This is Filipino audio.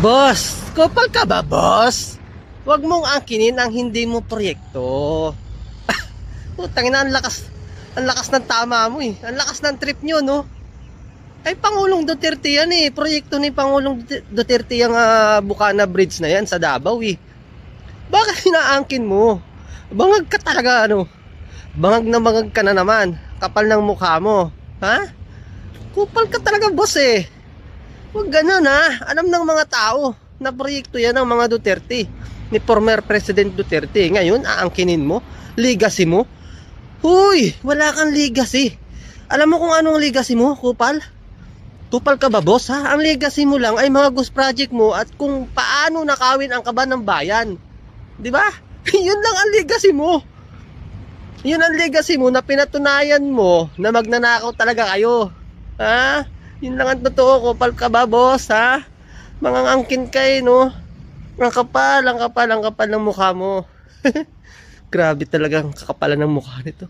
Boss, kupal ka ba, boss? Huwag mong angkinin ang hindi mo proyekto. Putang ina, ang lakas ng tama mo eh. Ang lakas ng trip nyo, no? Ay, Pangulong Duterte yan eh. Proyekto ni Pangulong Duterte yung Bukana Bridge na yan sa Davao eh. Bakit hinaangkin mo? Bangag ka talaga, ano? Bangag na bangag ka na naman. Kapal ng mukha mo. Ha? Kupal ka talaga, boss eh. Huwag ganun ha. Alam ng mga tao na proyekto yan ng mga Duterte, ni former President Duterte. Ngayon, aangkinin mo? Legacy mo? Huy, wala kang legacy. Alam mo kung anong legacy mo, kupal? Kupal ka ba, boss ha? Ang legacy mo lang ay mga ghost project mo at kung paano nakawin ang kaban ng bayan. Di ba? Yun lang ang legacy mo. Yun ang legacy mo na pinatunayan mo na magnanakaw talaga kayo. Ha? Yun lang ang totoo. Kupal ka ba, boss, ha? Mangangangkin kayo, no? Ang kapal ng mukha mo. Grabe talagang kakapalan ng mukha nito.